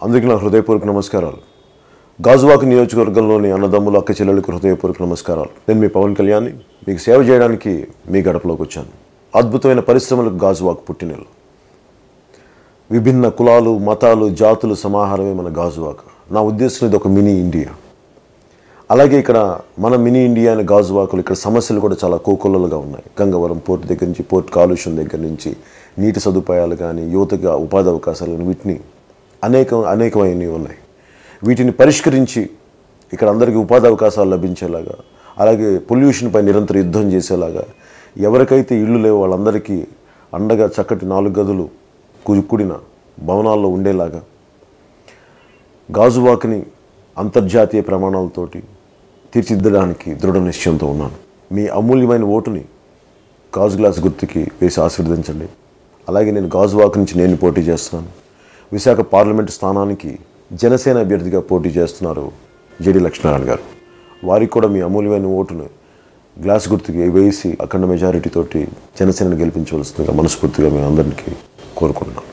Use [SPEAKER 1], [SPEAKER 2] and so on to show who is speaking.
[SPEAKER 1] అందరికీ నా హృదయపూర్వక నమస్కారాలు. గాజువాక నియోజకవర్గంలోని అన్నదమ్ముల అక్క చెల్లెలకు హృదయపూర్వక నమస్కారాలు. నేను మీ పవన్ కళ్యాణ్ని. మీకు సేవ చేయడానికి మీ గడపలోకి వచ్చాను. అద్భుతమైన పరిశ్రమలకు గాజువాక పుట్టినెల్లు. విభిన్న కులాలు, మతాలు, జాతులు సమాహారమే మన గాజువాక. నా ఉద్దేశం ఇది ఒక మినీ ఇండియా. అలాగే ఇక్కడ మన మినీ ఇండియా అనే గాజువాకలు ఇక్కడ సమస్యలు కూడా చాలా కోకొల్లలుగా ఉన్నాయి. గంగవరం పోర్టు దగ్గర నుంచి, పోర్టు కాలుష్యం దగ్గర నుంచి, నీటి సదుపాయాలు కానీ, యువతగా ఉపాధి అవకాశాలు కానీ, వీటిని అనేకమైనవి ఉన్నాయి. వీటిని పరిష్కరించి ఇక్కడ అందరికీ ఉపాధి అవకాశాలు లభించేలాగా, అలాగే పొల్యూషన్పై నిరంతర యుద్ధం చేసేలాగా, ఎవరికైతే ఇళ్ళు లేవో వాళ్ళందరికీ అండగా చక్కటి 4 గదులు కూడిన భవనాల్లో ఉండేలాగా గాజువాకని అంతర్జాతీయ ప్రమాణాలతోటి తీర్చిదిద్దడానికి దృఢ నిశ్చయంతో ఉన్నాను. మీ అమూల్యమైన ఓటుని గాజు గ్లాస్ గుర్తుకి వేసి ఆశీర్వదించండి. అలాగే నేను గాజువాక నుంచి నేను పోటీ చేస్తున్నాను. విశాఖ పార్లమెంటు స్థానానికి జనసేన అభ్యర్థిగా పోటీ చేస్తున్నారు జేడి లక్ష్మీనారాయణ గారు. వారికి కూడా మీ అమూల్యమైన ఓటును గ్లాస్ గుర్తుకి వేసి అఖండ మెజారిటీ తోటి జనసేనను గెలిపించవలసిందిగా మనస్ఫూర్తిగా మేము అందరికీ కోరుకుంటున్నాం.